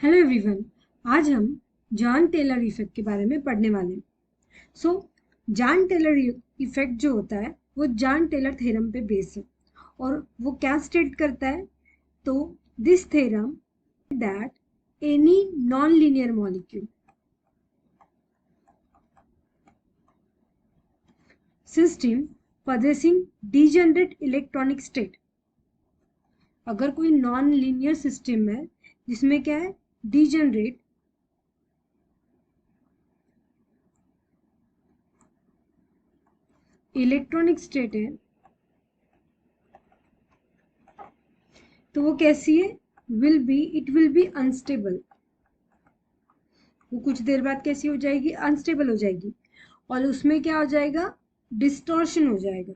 Hello everyone. आज हम John Taylor effect के बारे में पढ़ने वाले हैं। जॉन टेलर इफेक्ट जो होता है वो जॉन टेलर थ्योरम पे बेस है और वो क्या स्टेट करता है, तो this theorem that any non linear molecule system possessing degenerate electronic state, अगर कोई नॉन लीनियर सिस्टम है जिसमें क्या है, डिजेनरेट इलेक्ट्रॉनिक स्टेट है, तो वो कैसी है, इट विल बी अनस्टेबल। वो कुछ देर बाद कैसी हो जाएगी, अनस्टेबल हो जाएगी और उसमें क्या हो जाएगा, डिस्टॉर्शन हो जाएगा।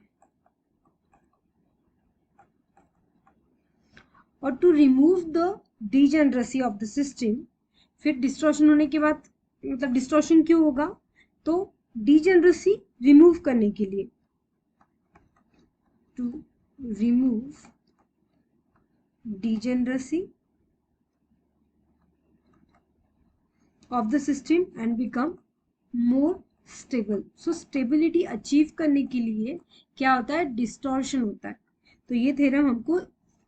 और to remove the degeneracy of the system, फिर डिस्टॉर्शन होने के बाद मतलब डिस्टॉर्शन क्यों होगा, तो डिजेनरेसी रिमूव करने के लिए, to remove degeneracy of the system and become more stable। so stability achieve करने के लिए क्या होता है, डिस्टॉर्शन होता है। तो ये थ्योरम हमको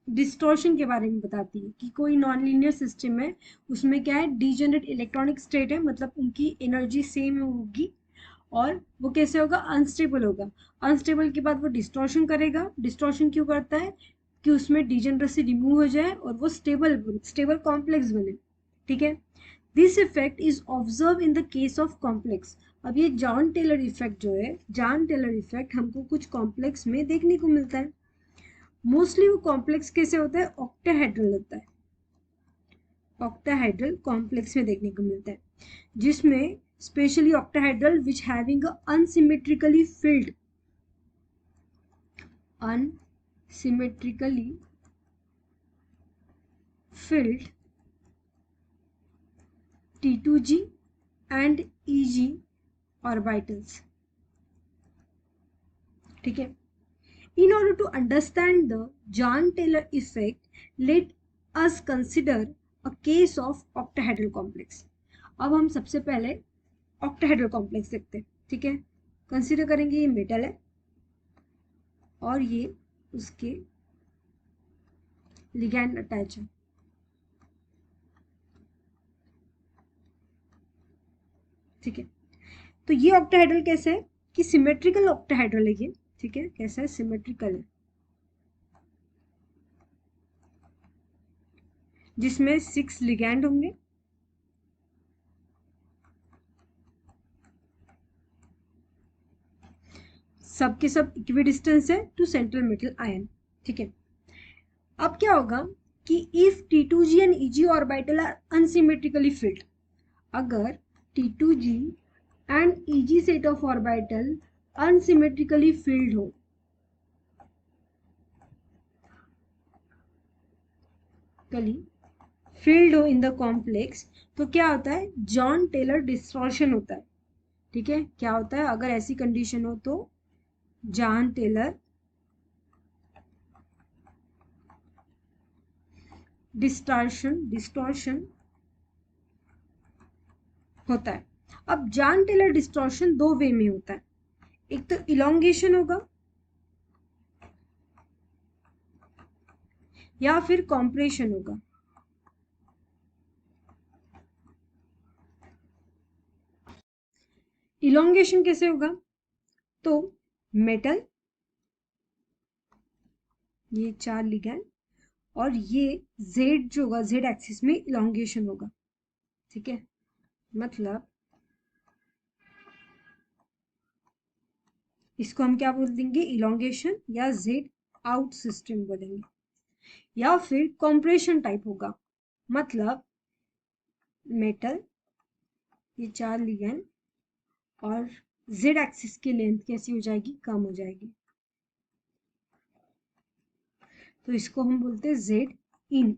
डिस्टॉर्शन के बारे में बताती है कि कोई नॉन लीनियर सिस्टम है, उसमें क्या है, डिजेनरेट इलेक्ट्रॉनिक स्टेट है, मतलब उनकी एनर्जी सेम होगी और वो कैसे होगा, अनस्टेबल होगा। अनस्टेबल के बाद वो डिस्टॉर्शन करेगा। डिस्टॉर्शन क्यों करता है, कि उसमें डिजेनरेसी रिमूव हो जाए और वो स्टेबल कॉम्प्लेक्स बने। ठीक है, this effect is observe in the case of complex. अब ये जॉन टेलर इफेक्ट जो है, जॉन टेलर इफेक्ट हमको कुछ कॉम्प्लेक्स में देखने को मिलता है। मोस्टली वो कॉम्प्लेक्स कैसे होता है, ऑक्टाहेड्रल होता है, ऑक्टाहेड्रल कॉम्प्लेक्स में देखने को मिलता है, जिसमें specially octahedral which having unsymmetrically filled T2G and EG orbitals। ठीक है, in order to understand the John Taylor effect, let us consider a case of octahedral complex। अब हम सबसे पहले ऑक्टाहेड्रल कॉम्प्लेक्स देखते हैं। ठीक है, कंसीडर करेंगे ये मेटल है और ये उसके लिगैंड अटैच है। ठीक है, तो ये ऑक्टाहेड्रल कैसे है, कि सिमेट्रिकल ऑक्टाहेड्रल है ये। ठीक है, कैसा है, सिमेट्रिकल है, जिसमें 6 लिगैंड होंगे, सबके सब इक्विडिस्टेंस है टू सेंट्रल मेटल आयन। ठीक है, अब क्या होगा कि if T2G and EG orbital are unsymmetrically filled, अगर T2G and EG set of orbital unsymmetrically filled हो, इन द कॉम्प्लेक्स, तो क्या होता है, जॉन टेलर डिस्टॉर्शन होता है। ठीक है, क्या होता है, अगर ऐसी कंडीशन हो तो जॉन टेलर डिस्टॉर्शन होता है। अब जॉन टेलर डिस्टॉर्शन दो वे में होता है, एक तो इलोंगेशन होगा या फिर कॉम्प्रेशन होगा। इलोंगेशन कैसे होगा, तो मेटल, ये 4 लिगैंड और ये जेड जो होगा, जेड एक्सिस में इलोंगेशन होगा। ठीक है, मतलब इसको हम क्या बोल देंगे, इलोंगेशन या जेड आउट सिस्टम बोलेंगे। या फिर कॉम्प्रेशन टाइप होगा, मतलब मेटल, ये 4 लिगैंड और जेड एक्सिस की लेंथ कैसी हो जाएगी, कम हो जाएगी, तो इसको हम बोलते हैं जेड इन।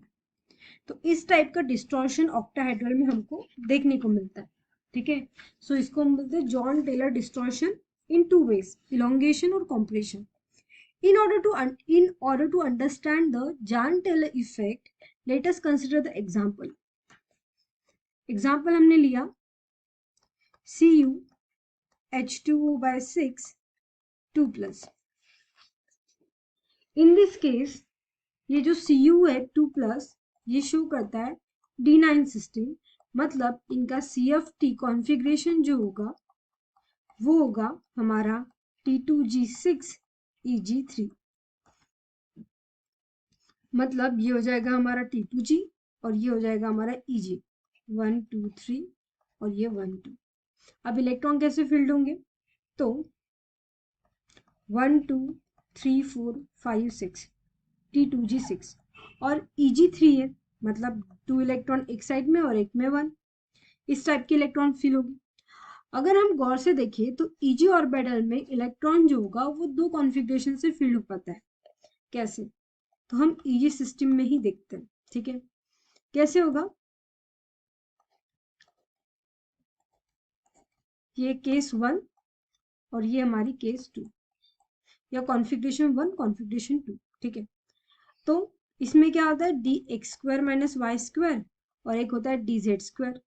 तो इस टाइप का डिस्टॉर्शन ऑक्टाहेड्रल में हमको देखने को मिलता है। ठीक है, सो इसको हम बोलते हैं जॉन टेलर डिस्टॉर्शन इन 2 वेज, इलोंगेशन और compression. In order to understand the John Taylor effect, let us consider the example. Example हमने लिया CuH2O/6 2+। इन दिस केस ये जो Cu है 2+, ये शो करता है D9 सिस्टम, मतलब इनका CFT कॉन्फ़िगरेशन जो होगा वो होगा हमारा T2G6Eg3, मतलब ये हो जाएगा हमारा T2G और ये हो जाएगा हमारा Eg 1 2 3 और ये 1 2। अब इलेक्ट्रॉन कैसे फील्ड होंगे, तो 1 2 3 4 5 6 T2G6 और Eg3 है, मतलब 2 इलेक्ट्रॉन एक साइड में और एक में 1, इस टाइप के इलेक्ट्रॉन फील होगी। अगर हम गौर से देखें तो Eg ऑर्बिटल में इलेक्ट्रॉन जो होगा वो 2 कॉन्फ़िगरेशन से फील्ड हो पाता है। कैसे, तो हम Eg सिस्टम में ही देखते हैं। ठीक है, कैसे होगा, ये केस 1 और ये हमारी केस 2, या कॉन्फ़िगरेशन 1 कॉन्फ़िगरेशन 2। ठीक है, तो इसमें क्या होता है dx² - y² और एक होता है dz²।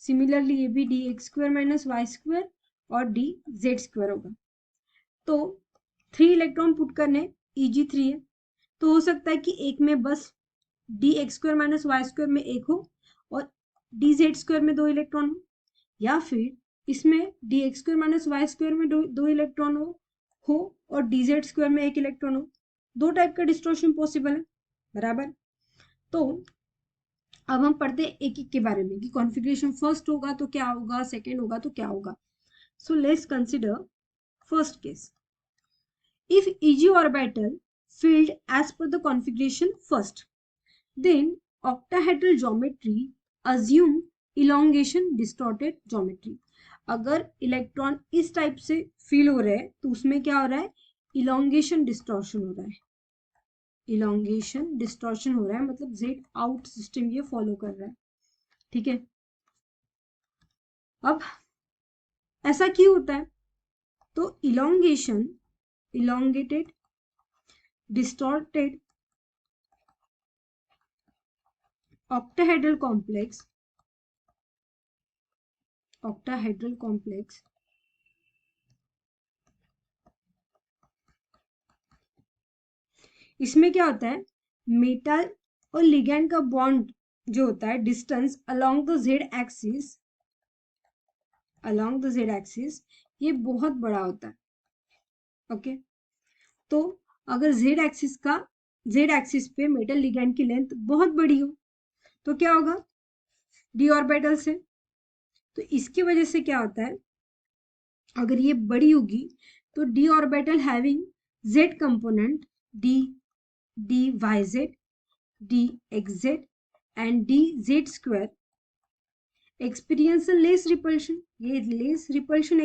सिमिलरली ये भी dx² - y² और dz² होगा। तो 3 इलेक्ट्रॉन पुट करने, Eg3 है, तो हो सकता है कि एक में बस dx² - y² में एक हो और dz² में 2 इलेक्ट्रॉन हो, या फिर इसमें dx² - y² में दो इलेक्ट्रॉन हो और dz² में एक इलेक्ट्रॉन हो। 2 टाइप का डिस्टॉर्शन पॉसिबल है, बराबर। तो अब हम पढ़ते हैं एक एक के बारे में कि कॉन्फ़िगरेशन फर्स्ट होगा तो क्या होगा, सेकेंड होगा तो क्या होगा। So let's consider first case. If Eg orbital filled as per the configuration first, then octahedral geometry assume elongation distorted geometry। अगर इलेक्ट्रॉन इस टाइप से फील हो रहे हैं तो उसमें क्या हो रहा है, इलोंगेशन डिस्टॉर्शन हो रहा है। इलोंगेशन डिस्टॉर्शन हो रहा है, मतलब जेड आउट सिस्टम ये फॉलो कर रहा है। ठीक है, अब ऐसा क्यों होता है, तो elongation, elongated distorted octahedral complex, octahedral complex इसमें क्या होता है, मेटल और लिगैंड का बॉन्ड जो होता है distance along the Z axis, along the Z axis ये बहुत बड़ा होता है। ओके, तो अगर जेड एक्सिस पे मेटल लिगैंड की लेंथ बहुत बड़ी हो तो क्या होगा, डी ऑर्बिटल से, तो इसकी वजह से क्या होता है, अगर ये बड़ी होगी तो D orbital having Z component dyz, dxz and dz² experience less repulsion। ये लेस रिपल्शन,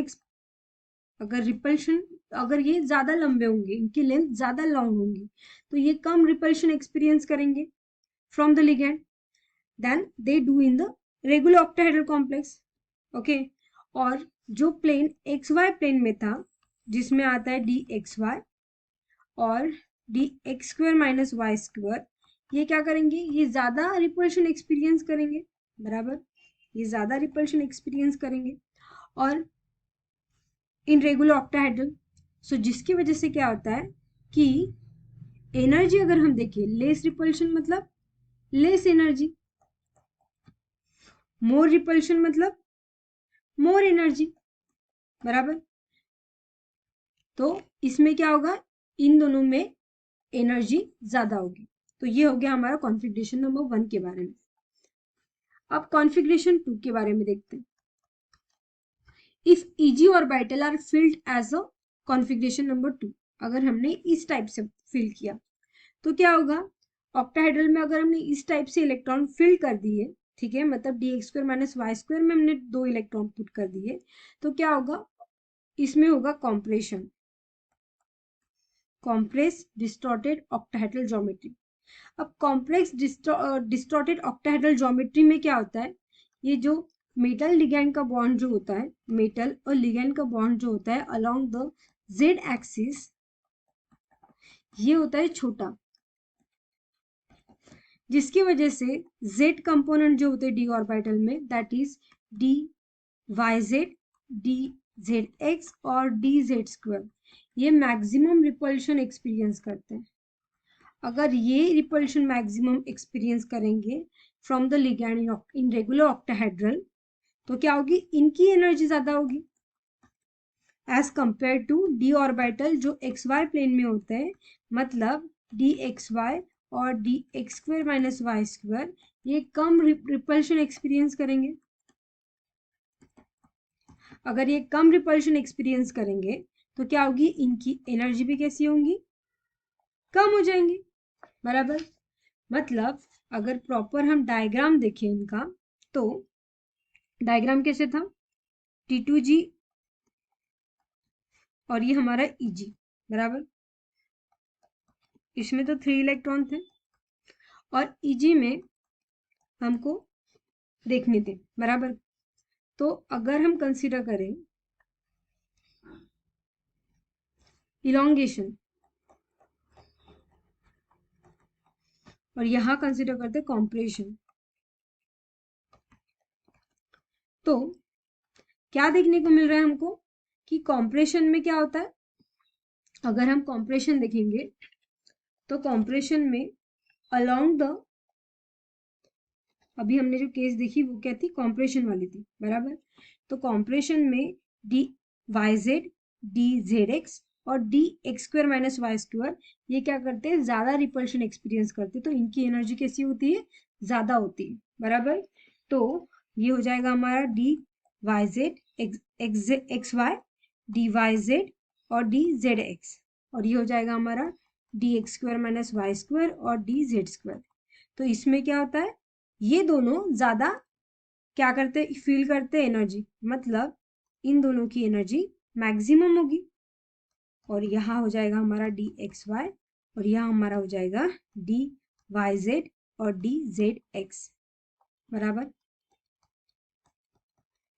अगर ये ज्यादा लंबे होंगे, इनकी लेंथ ज्यादा लॉन्ग होंगी, तो ये कम रिपल्शन एक्सपीरियंस करेंगे from the ligand then they do in the regular octahedral complex. Okay, और जो प्लेन xy प्लेन में था जिसमें आता है dxy और dx² - y², ये क्या करेंगे, ये ज्यादा रिपल्शन एक्सपीरियंस करेंगे, बराबर, ये ज्यादा रिपल्शन एक्सपीरियंस करेंगे और इन रेगुलर ऑक्टाहेड्रल। सो जिसकी वजह से क्या होता है कि एनर्जी अगर हम देखें, लेस रिपल्शन मतलब लेस एनर्जी, मोर रिपल्शन मतलब मोर एनर्जी, बराबर। तो इसमें क्या होगा, इन दोनों में एनर्जी ज्यादा होगी। तो ये हो गया हमारा कॉन्फ़िगरेशन नंबर 1 के बारे में। अब कॉन्फ़िगरेशन 2 के बारे में देखते हैं। If Eg orbital are filled as a configuration number 2, अगर हमने इस टाइप से फिल किया तो क्या होगा, ऑक्टाहेड्रल में अगर हमने इस टाइप से इलेक्ट्रॉन फिल कर दिए, ठीक है, मतलब dx² - y² में हमने 2 इलेक्ट्रॉन पुट कर दिए, तो क्या होगा, इसमें होगा compression, compress distorted octahedral geometry. अब कॉम्प्लेक्स डिस्टॉर्टेड ऑक्टाहेड्रल ज्योमेट्री में क्या होता है, ये जो मेटल लिगैंड का बॉन्ड जो होता है, मेटल और लिगैंड का बॉन्ड जो होता है अलोंग द जेड एक्सिस, ये होता है छोटा, जिसकी वजह से z कंपोनेंट जो होते हैं d ऑर्बिटल में, that is dy z, dz और dz स्क्वायर, ये मैक्सिमम रिपल्शन एक्सपीरियंस करते हैं। अगर ये रिपल्शन मैक्सिमम एक्सपीरियंस करेंगे from the ligand in regular octahedral, तो क्या होगी, इनकी एनर्जी ज्यादा होगी as compare to D orbital जो एक्स वाई प्लेन में होते हैं, मतलब डी एक्स वाई और D x square minus Y square, ये कम रिपल्शन एक्सपीरियंस करेंगे। अगर ये कम रिपल्शन एक्सपीरियंस करेंगे तो क्या होगी, इनकी एनर्जी भी कैसी होंगी, कम हो जाएंगी, बराबर। मतलब अगर प्रॉपर हम डायग्राम देखें इनका, तो डायग्राम कैसे था, T2G और ये हमारा Eg, बराबर। इसमें तो 3 इलेक्ट्रॉन थे और Eg में हमको देखने थे, बराबर। तो अगर हम कंसीडर करें इलोंगेशन और यहां कंसीडर करते कॉम्प्रेशन, तो क्या देखने को मिल रहा है हमको कि कॉम्प्रेशन में क्या होता है। अगर हम कॉम्प्रेशन देखेंगे तो कॉम्प्रेशन में अलोंग द, अभी हमने जो केस देखी वो क्या थी, कॉम्प्रेशन वाली थी, बराबर। तो कॉम्प्रेशन में d Y z, d Z x और D x square minus Y square, ये क्या करते हैं, ज्यादा रिपल्शन एक्सपीरियंस करते हैं, तो इनकी एनर्जी कैसी होती है, ज्यादा होती है, बराबर। तो ये हो जाएगा हमारा D Y Z X Y, D Y Z और डी जेड एक्स, और ये हो जाएगा हमारा D x square minus Y square और डी जेड स्क्वायर। तो इसमें क्या होता है, ये दोनों ज्यादा क्या करते, फील करते एनर्जी, मतलब इन दोनों की एनर्जी मैक्सिमम होगी। और यहाँ हो जाएगा हमारा डी एक्स वाई और यहाँ हमारा हो जाएगा डी वाई जेड और डी जेड एक्स, बराबर।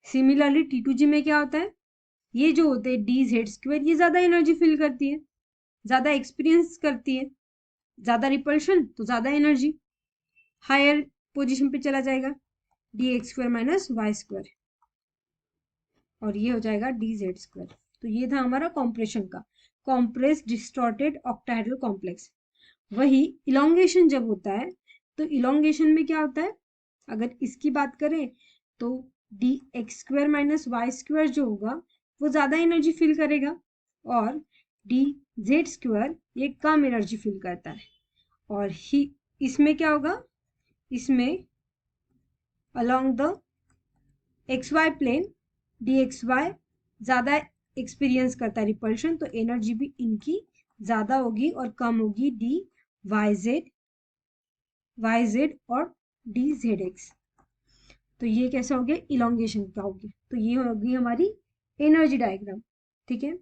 सिमिलरली T2G में क्या होता है, ये जो होते हैं डी जेड स्क्वायर, ये ज्यादा एनर्जी फील करती है, ज्यादा एक्सपीरियंस करती है, ज्यादा रिपल्शन तो ज्यादा एनर्जी, हायर पोजीशन पे चला जाएगा, D x square minus Y square, और ये हो जाएगा डी जेड स्क्वायर। तो ये था हमारा कॉम्प्रेशन का, कॉम्प्रेस डिस्टॉर्टेड ऑक्टाहेड्रल कॉम्प्लेक्स। वही इलोंगेशन जब होता है, तो इलोंगेशन में क्या होता है, अगर इसकी बात करें तो D x square minus Y square जो होगा वो ज्यादा एनर्जी फील करेगा, और डी जेड स्क्वायर ये कम एनर्जी फील करता है। और ही इसमें क्या होगा, इसमें along the X Y plane D X Y ज्यादा एक्सपीरियंस करता है रिपल्शन, तो एनर्जी भी इनकी ज्यादा होगी और कम होगी डी वाई जेड और डी जेड एक्स। तो ये कैसा हो गया, इलोंगेशन का हो गया। तो ये होगी हमारी एनर्जी डायग्राम, ठीक है।